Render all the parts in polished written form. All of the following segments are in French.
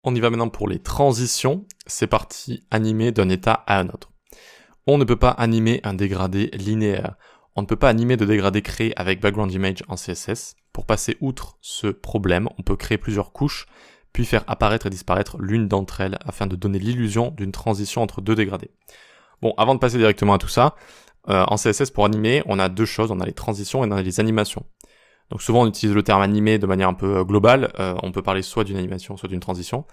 On y va maintenant pour les transitions. C'est parti, animer d'un état à un autre. On ne peut pas animer un dégradé linéaire. On ne peut pas animer de dégradé créé avec background image en CSS. Pour passer outre ce problème, on peut créer plusieurs couches, puis faire apparaître et disparaître l'une d'entre elles afin de donner l'illusion d'une transition entre deux dégradés. Bon, avant de passer directement à tout ça, en CSS pour animer, on a deux choses, on a les transitions et on a les animations. Donc souvent on utilise le terme animé de manière un peu globale, on peut parler soit d'une animation, soit d'une transition.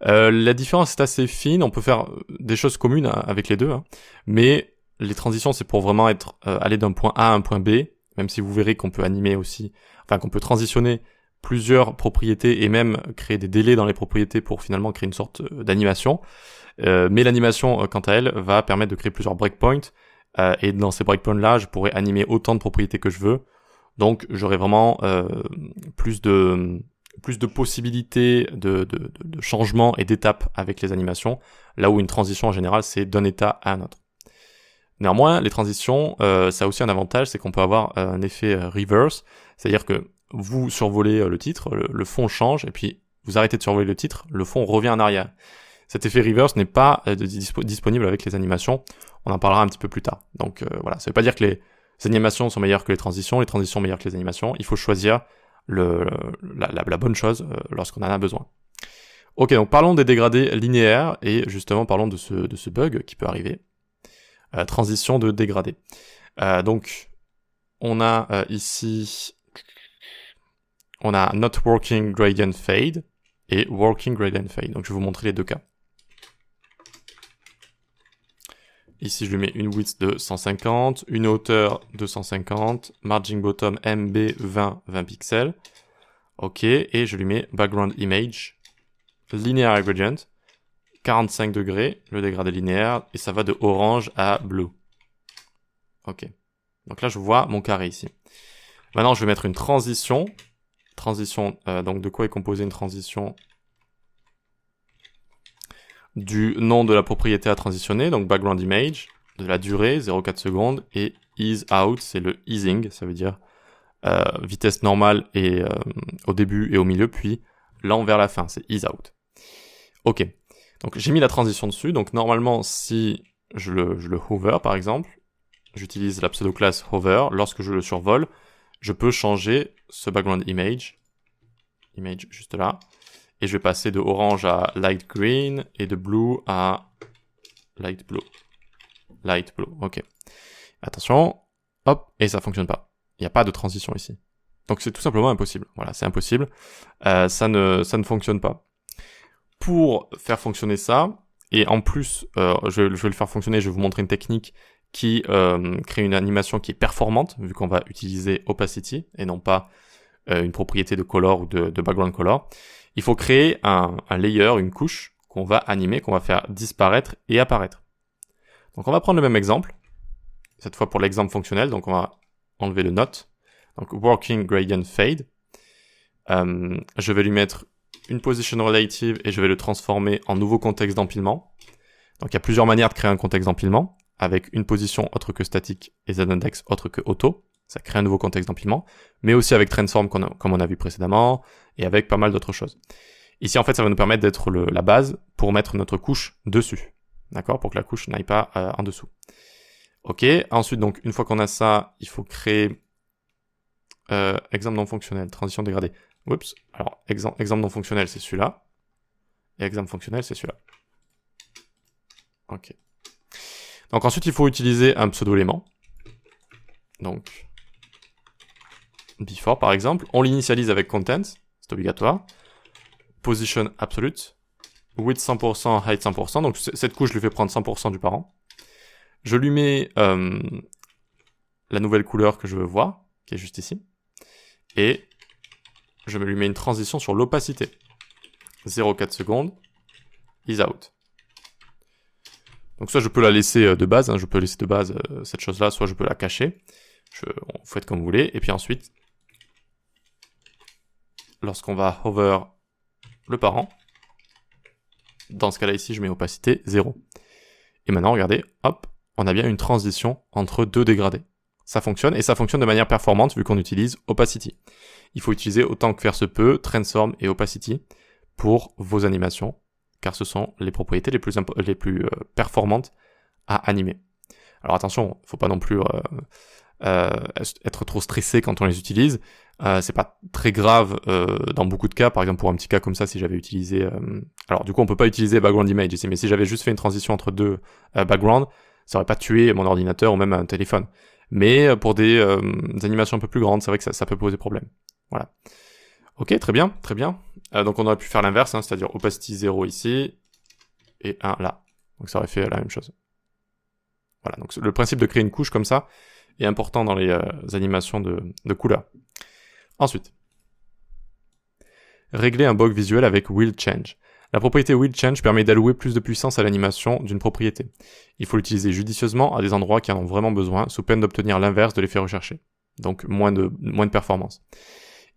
La différence est assez fine, on peut faire des choses communes avec les deux, hein, mais les transitions c'est pour vraiment aller d'un point A à un point B, même si vous verrez qu'on peut animer aussi, enfin qu'on peut transitionner plusieurs propriétés et même créer des délais dans les propriétés pour finalement créer une sorte d'animation. Mais l'animation, quant à elle, va permettre de créer plusieurs breakpoints, et dans ces breakpoints-là, je pourrais animer autant de propriétés que je veux. Donc j'aurai vraiment plus de possibilités de changement et d'étapes avec les animations, là où une transition en général c'est d'un état à un autre. Néanmoins, les transitions, ça a aussi un avantage, c'est qu'on peut avoir un effet reverse, c'est-à-dire que vous survolez le titre, le fond change, et puis vous arrêtez de survoler le titre, le fond revient en arrière. Cet effet reverse n'est pas disponible avec les animations, on en parlera un petit peu plus tard. Donc voilà, ça veut pas dire que les animations sont meilleures que les transitions meilleures que les animations, il faut choisir la bonne chose lorsqu'on en a besoin. Ok, donc parlons des dégradés linéaires, et justement parlons de ce bug qui peut arriver. Transition de dégradé. Donc, on a ici, on a not working gradient fade et working gradient fade. Donc, je vais vous montrer les deux cas. Ici, je lui mets une width de 150, une hauteur de 150, margin bottom MB 20 pixels. Ok, et je lui mets background image, linear gradient, 45 degrés, le dégradé linéaire, et ça va de orange à bleu. Ok. Donc là, je vois mon carré ici. Maintenant, je vais mettre une transition. Donc de quoi est composée une transition? Du nom de la propriété à transitionner, donc background image, de la durée, 0,4 secondes, et ease out, c'est le easing, ça veut dire vitesse normale et au début et au milieu, puis lent vers la fin, c'est ease out. Ok. Donc j'ai mis la transition dessus, donc normalement si je le hover par exemple, j'utilise la pseudo-classe hover, lorsque je le survole, je peux changer ce background image juste là, et je vais passer de orange à light green, et de blue à light blue, ok. Attention, hop, et ça fonctionne pas, il n'y a pas de transition ici. Donc c'est tout simplement impossible, voilà, c'est impossible, ça ne fonctionne pas. Pour faire fonctionner ça, et en plus, je vais le faire fonctionner, je vais vous montrer une technique qui crée une animation qui est performante, vu qu'on va utiliser opacity, et non pas une propriété de color ou de background color. Il faut créer un layer, une couche, qu'on va animer, qu'on va faire disparaître et apparaître. Donc on va prendre le même exemple, cette fois pour l'exemple fonctionnel, donc on va enlever le not, donc working gradient fade, je vais lui mettre une position relative et je vais le transformer en nouveau contexte d'empilement. Donc il y a plusieurs manières de créer un contexte d'empilement, avec une position autre que statique et z-index autre que auto, ça crée un nouveau contexte d'empilement, mais aussi avec transform comme on a vu précédemment, et avec pas mal d'autres choses. Ici en fait ça va nous permettre d'être la base pour mettre notre couche dessus, d'accord, pour que la couche n'aille pas en dessous. Ok, ensuite donc une fois qu'on a ça, il faut créer exemple non fonctionnel, transition dégradée. Oups, alors exemple non fonctionnel c'est celui-là, et exemple fonctionnel c'est celui-là. Ok. Donc ensuite il faut utiliser un pseudo-élément. Donc before par exemple, on l'initialise avec content, c'est obligatoire. Position absolute, width 100%, height 100%, donc cette couche je lui fais prendre 100% du parent. Je lui mets la nouvelle couleur que je veux voir, qui est juste ici, et je lui mets une transition sur l'opacité. 0,4 secondes, ease out. Donc soit je peux la laisser de base, je peux laisser de base cette chose-là, soit je peux la cacher. Vous faites comme vous voulez. Et puis ensuite, lorsqu'on va hover le parent, dans ce cas-là ici, je mets opacité 0. Et maintenant, regardez, hop, on a bien une transition entre deux dégradés. Ça fonctionne, et ça fonctionne de manière performante vu qu'on utilise opacity. Il faut utiliser autant que faire se peut, transform et opacity pour vos animations, car ce sont les propriétés les plus performantes à animer. Alors attention, faut pas non plus être trop stressé quand on les utilise. C'est pas très grave dans beaucoup de cas. Par exemple, pour un petit cas comme ça, si j'avais utilisé... Alors du coup, on peut pas utiliser background image ici, mais si j'avais juste fait une transition entre deux backgrounds, ça aurait pas tué mon ordinateur ou même un téléphone. Mais pour des animations un peu plus grandes, c'est vrai que ça peut poser problème. Voilà. Ok, très bien, très bien. Donc on aurait pu faire l'inverse, hein, c'est-à-dire opacity 0 ici, et 1 là. Donc ça aurait fait la même chose. Voilà, donc le principe de créer une couche comme ça est important dans les animations de couleurs. Ensuite, régler un bug visuel avec Will Change. La propriété Will Change permet d'allouer plus de puissance à l'animation d'une propriété. Il faut l'utiliser judicieusement à des endroits qui en ont vraiment besoin, sous peine d'obtenir l'inverse de l'effet recherché. Donc moins de performance.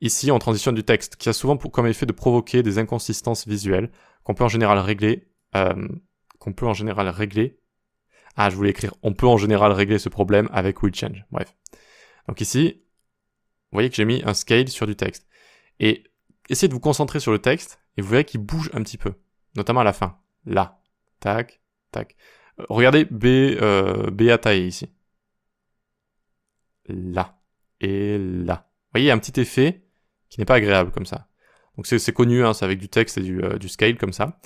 Ici, on transitionne du texte, qui a souvent comme effet de provoquer des inconsistances visuelles, qu'on peut en général régler... Ah, je voulais écrire, on peut en général régler ce problème avec Will Change. Bref. Donc ici, vous voyez que j'ai mis un scale sur du texte. Et essayez de vous concentrer sur le texte, et vous verrez qu'il bouge un petit peu. Notamment à la fin. Là. Tac, tac. Regardez Béa taillé ici. Là. Et là. Vous voyez, il y a un petit effet qui n'est pas agréable comme ça. Donc c'est connu, hein, c'est avec du texte et du scale comme ça.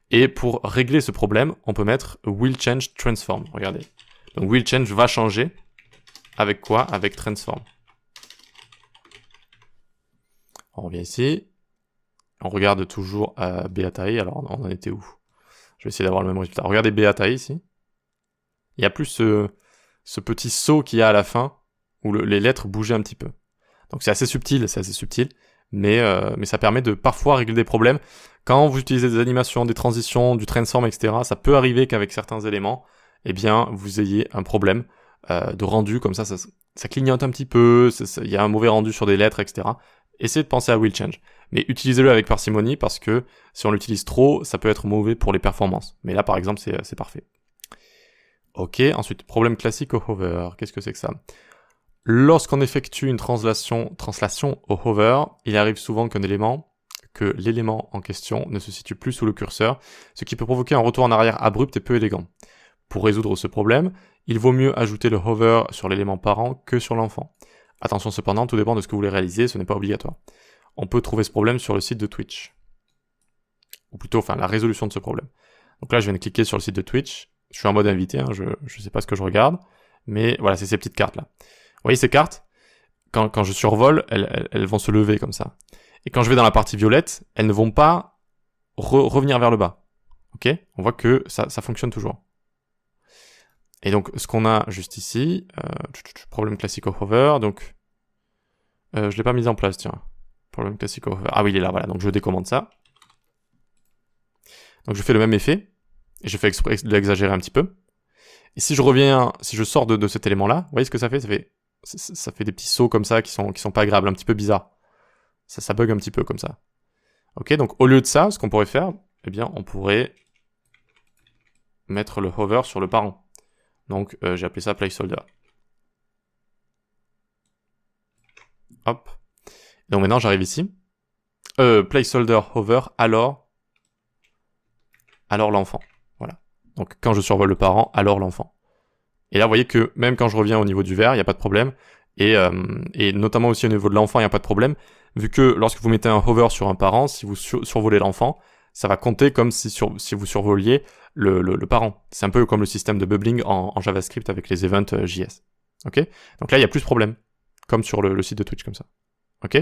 Et pour régler ce problème, on peut mettre Will Change Transform. Regardez. Donc Will Change va changer. Avec quoi? Avec Transform. On revient ici. On regarde toujours Beatai. Alors on en était où? Je vais essayer d'avoir le même résultat. Regardez Beatai ici. Il y a plus ce petit saut qu'il y a à la fin où les lettres bougeaient un petit peu. Donc c'est assez subtil, mais ça permet de parfois régler des problèmes. Quand vous utilisez des animations, des transitions, du transform, etc., ça peut arriver qu'avec certains éléments, eh bien, vous ayez un problème de rendu, comme ça clignote un petit peu, il y a un mauvais rendu sur des lettres, etc. Essayez de penser à Will Change. Mais utilisez-le avec parcimonie, parce que si on l'utilise trop, ça peut être mauvais pour les performances. Mais là, par exemple, c'est parfait. Ok, ensuite, problème classique au hover. Qu'est-ce que c'est que ça? Lorsqu'on effectue une translation au hover, il arrive souvent que l'élément en question ne se situe plus sous le curseur, ce qui peut provoquer un retour en arrière abrupt et peu élégant. Pour résoudre ce problème, il vaut mieux ajouter le hover sur l'élément parent que sur l'enfant. Attention cependant, tout dépend de ce que vous voulez réaliser, ce n'est pas obligatoire. On peut trouver ce problème sur le site de Twitch. Ou plutôt, la résolution de ce problème. Donc là, je viens de cliquer sur le site de Twitch. Je suis en mode invité, hein, je sais pas ce que je regarde. Mais voilà, c'est ces petites cartes là. Vous voyez ces cartes? Quand je survole, elles vont se lever comme ça. Et quand je vais dans la partie violette, elles ne vont pas revenir vers le bas. Ok? On voit que ça fonctionne toujours. Et donc, ce qu'on a juste ici, problème classique au hover, donc, je l'ai pas mis en place, tiens. Problème classique au hover. Ah oui, il est là, voilà. Donc, je décommande ça. Donc, je fais le même effet. Et je fais exprès de l'exagérer un petit peu. Et si je sors de cet élément-là, vous voyez ce que ça fait? Ça fait des petits sauts comme ça qui sont pas agréables, un petit peu bizarres. Ça bug un petit peu comme ça. Ok, donc au lieu de ça, ce qu'on pourrait faire, eh bien, on pourrait mettre le hover sur le parent. Donc, j'ai appelé ça placeholder. Hop. Donc maintenant, j'arrive ici. Placeholder hover, alors l'enfant. Voilà. Donc, quand je survole le parent, alors l'enfant. Et là, vous voyez que même quand je reviens au niveau du vert, il n'y a pas de problème. Et notamment aussi au niveau de l'enfant, il n'y a pas de problème. Vu que lorsque vous mettez un hover sur un parent, si vous survolez l'enfant, ça va compter comme si vous survoliez le parent. C'est un peu comme le système de bubbling en JavaScript avec les events JS. Ok? Donc là, il n'y a plus de problème. Comme sur le site de Twitch, comme ça. Ok?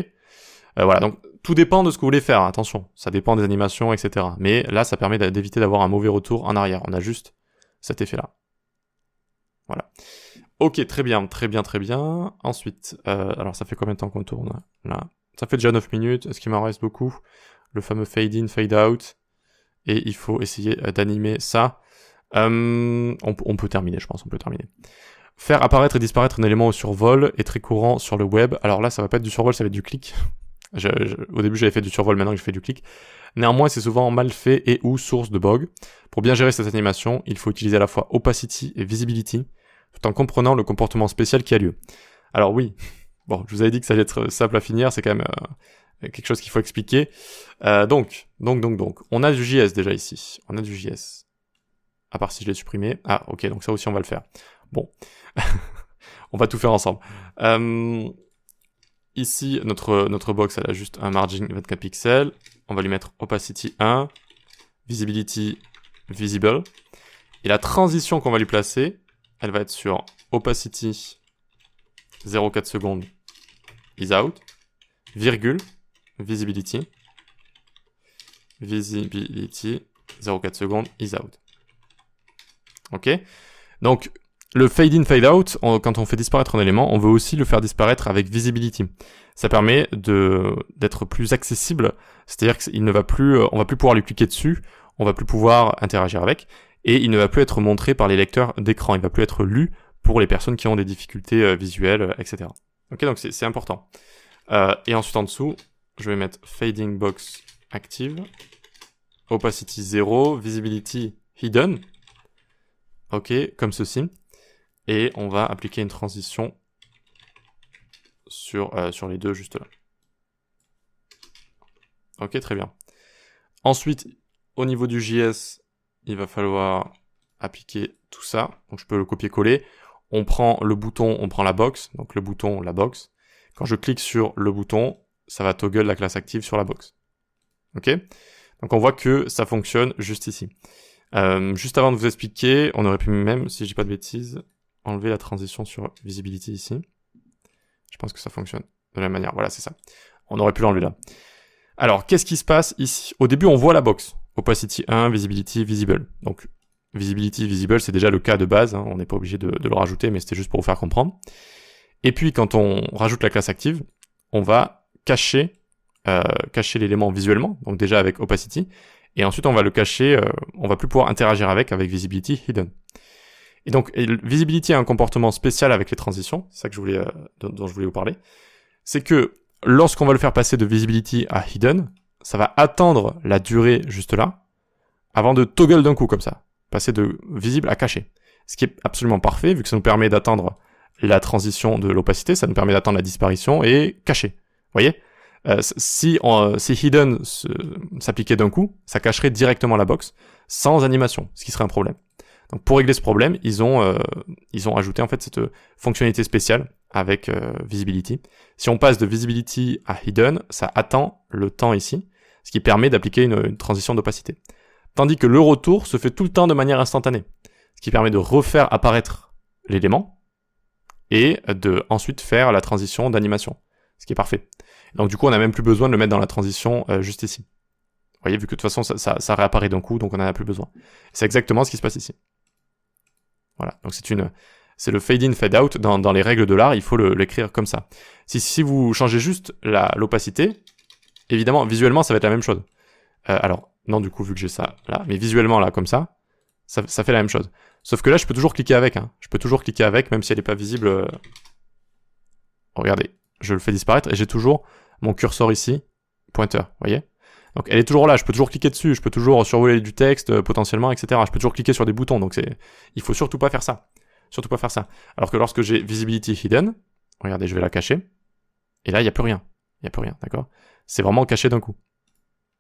Voilà, donc tout dépend de ce que vous voulez faire, attention. Ça dépend des animations, etc. Mais là, ça permet d'éviter d'avoir un mauvais retour en arrière. On a juste cet effet-là. Voilà. Ok, très bien. Ensuite, alors ça fait combien de temps qu'on tourne là? Ça fait déjà 9 minutes. Est-ce qu'il m'en reste beaucoup? Le fameux fade in, fade out. Et il faut essayer d'animer ça. On peut terminer, je pense, on peut terminer. Faire apparaître et disparaître un élément au survol est très courant sur le web. Alors là, ça va pas être du survol, ça va être du clic. Au début, j'avais fait du survol, maintenant que je fais du clic. Néanmoins, c'est souvent mal fait et ou source de bug. Pour bien gérer cette animation, il faut utiliser à la fois opacity et visibility, tout en comprenant le comportement spécial qui a lieu. Alors oui, bon, je vous avais dit que ça allait être simple à finir, c'est quand même quelque chose qu'il faut expliquer. Donc, on a du JS déjà ici. On a du JS. À part si je l'ai supprimé. Ah, ok, donc ça aussi on va le faire. Bon, on va tout faire ensemble. Ici, notre box, elle a juste un margin 24 pixels. On va lui mettre opacity 1, visibility visible. Et la transition qu'on va lui placer, elle va être sur opacity 0,4 secondes is out, virgule, visibility 0,4 secondes is out. Ok? Donc, le fade in, fade out, quand on fait disparaître un élément, on veut aussi le faire disparaître avec visibility. Ça permet d'être plus accessible, c'est-à-dire qu'il ne va plus, on va plus pouvoir lui cliquer dessus, on va plus pouvoir interagir avec, et il ne va plus être montré par les lecteurs d'écran, il va plus être lu pour les personnes qui ont des difficultés visuelles, etc. Ok, donc c'est important. Et ensuite en dessous, je vais mettre fading box active, opacity 0, visibility hidden, ok, comme ceci. Et on va appliquer une transition sur les deux juste là. Ok, très bien. Ensuite, au niveau du JS, il va falloir appliquer tout ça. Donc je peux le copier-coller. On prend le bouton, on prend la box. Donc le bouton, la box. Quand je clique sur le bouton, ça va toggle la classe active sur la box. Ok? Donc on voit que ça fonctionne juste ici. Juste avant de vous expliquer, on aurait pu même, si je dis pas de bêtises, enlever la transition sur visibility ici. Je pense que ça fonctionne de la même manière. Voilà, c'est ça. On aurait pu l'enlever là. Alors, qu'est-ce qui se passe ici? Au début, on voit la box. Opacity 1, visibility, visible. Donc, visibility, visible, c'est déjà le cas de base. Hein. On n'est pas obligé de le rajouter, mais c'était juste pour vous faire comprendre. Et puis, quand on rajoute la classe active, on va cacher l'élément visuellement. Donc déjà avec opacity. Et ensuite, on va le cacher. On va plus pouvoir interagir avec visibility hidden. Et donc, visibility a un comportement spécial avec les transitions, c'est ça que je voulais, dont je voulais vous parler. C'est que lorsqu'on va le faire passer de visibility à hidden, ça va attendre la durée juste là, avant de toggle d'un coup comme ça, passer de visible à caché. Ce qui est absolument parfait, vu que ça nous permet d'attendre la transition de l'opacité, ça nous permet d'attendre la disparition et caché. Vous voyez? Si hidden s'appliquait d'un coup, ça cacherait directement la box, sans animation, ce qui serait un problème. Donc pour régler ce problème, ils ont ajouté en fait cette fonctionnalité spéciale avec visibility. Si on passe de visibility à hidden, ça attend le temps ici, ce qui permet d'appliquer une transition d'opacité. Tandis que le retour se fait tout le temps de manière instantanée, ce qui permet de refaire apparaître l'élément et de ensuite faire la transition d'animation, ce qui est parfait. Donc du coup, on n'a même plus besoin de le mettre dans la transition juste ici. Vous voyez, vu que de toute façon, ça réapparaît d'un coup, donc on n'en a plus besoin. C'est exactement ce qui se passe ici. Voilà, donc c'est le fade in, fade out. Dans les règles de l'art, il faut l'écrire comme ça. Si vous changez juste l'opacité, évidemment, visuellement, ça va être la même chose. Alors, non, du coup, vu que j'ai ça là, mais visuellement, là, comme ça fait la même chose. Sauf que là, je peux toujours cliquer avec. Hein. Je peux toujours cliquer avec, même si elle n'est pas visible. Regardez, je le fais disparaître et j'ai toujours mon curseur ici, pointeur, vous voyez? Donc elle est toujours là, je peux toujours cliquer dessus, je peux toujours survoler du texte potentiellement, etc. Je peux toujours cliquer sur des boutons, donc il faut surtout pas faire ça. Surtout pas faire ça. Alors que lorsque j'ai visibility hidden, regardez, je vais la cacher, et là il n'y a plus rien. Il n'y a plus rien, d'accord? C'est vraiment caché d'un coup.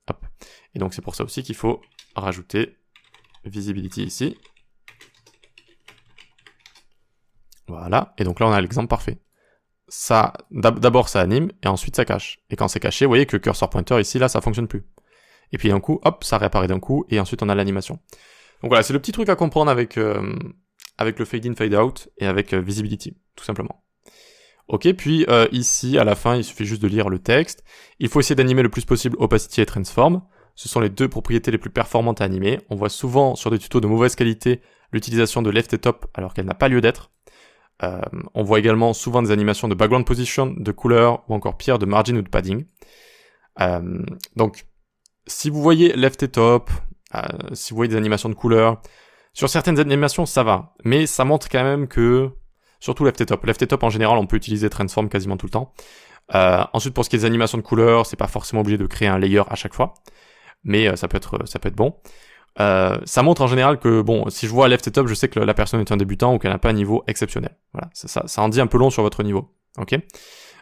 Hop. Et donc c'est pour ça aussi qu'il faut rajouter visibility ici. Voilà, et donc là on a l'exemple parfait. Ça, d'abord ça anime, et ensuite ça cache. Et quand c'est caché, vous voyez que le curseur pointeur ici, là, ça fonctionne plus. Et puis d'un coup, hop, ça réapparaît d'un coup, et ensuite on a l'animation. Donc voilà, c'est le petit truc à comprendre avec le fade in, fade out, et avec visibility, tout simplement. Ok, puis ici, à la fin, il suffit juste de lire le texte. Il faut essayer d'animer le plus possible opacity et transform. Ce sont les deux propriétés les plus performantes à animer. On voit souvent sur des tutos de mauvaise qualité l'utilisation de left et top, alors qu'elle n'a pas lieu d'être. On voit également souvent des animations de background position, de couleur, ou encore pire, de margin ou de padding. Donc, si vous voyez left et top, si vous voyez des animations de couleur, sur certaines animations, ça va. Mais ça montre quand même que, surtout left et top. Left et top, en général, on peut utiliser transform quasiment tout le temps. Ensuite, pour ce qui est des animations de couleur, c'est pas forcément obligé de créer un layer à chaque fois. Mais ça peut être bon. Ça montre en général que, bon, si je vois left et top, je sais que la personne est un débutant ou qu'elle n'a pas un niveau exceptionnel. Voilà, ça en dit un peu long sur votre niveau. Ok.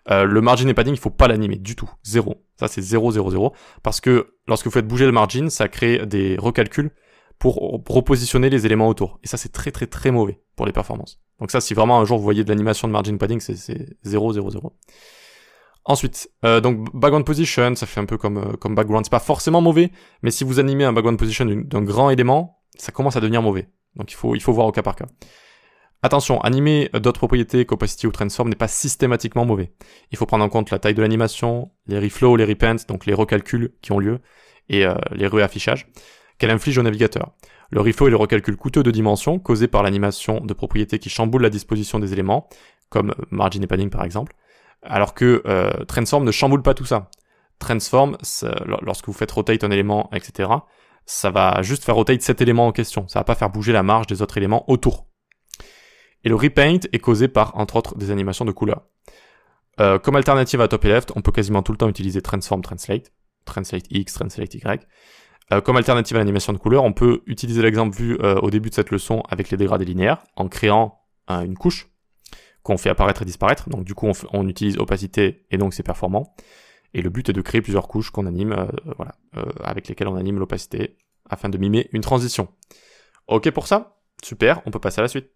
Le margin et padding, il faut pas l'animer du tout. 0. Ça, c'est 0, 0, 0. Parce que lorsque vous faites bouger le margin, ça crée des recalculs pour repositionner les éléments autour. Et ça, c'est très, très, très mauvais pour les performances. Donc ça, si vraiment un jour vous voyez de l'animation de margin padding, c'est 0, 0, 0. Ensuite, donc background position, ça fait un peu comme background. C'est pas forcément mauvais, mais si vous animez un background position d'un grand élément, ça commence à devenir mauvais. Donc il faut voir au cas par cas. Attention, animer d'autres propriétés qu'opacity ou transform n'est pas systématiquement mauvais. Il faut prendre en compte la taille de l'animation, les reflows, les repents, donc les recalculs qui ont lieu, et les réaffichages, qu'elle inflige au navigateur. Le reflow est le recalcul coûteux de dimension causé par l'animation de propriétés qui chamboulent la disposition des éléments, comme margin et padding par exemple, alors que transform ne chamboule pas tout ça. Transform, lorsque vous faites rotate un élément, etc., ça va juste faire rotate cet élément en question. Ça va pas faire bouger la marge des autres éléments autour. Et le repaint est causé par, entre autres, des animations de couleurs. Comme alternative à top et left, on peut quasiment tout le temps utiliser transform, translate X, translate Y. Comme alternative à l'animation de couleurs, on peut utiliser l'exemple vu au début de cette leçon avec les dégradés linéaires, en créant une couche qu'on fait apparaître et disparaître. Donc du coup, on utilise opacité et donc c'est performant. Et le but est de créer plusieurs couches qu'on anime, avec lesquelles on anime l'opacité afin de mimer une transition. Ok pour ça ? Super, on peut passer à la suite.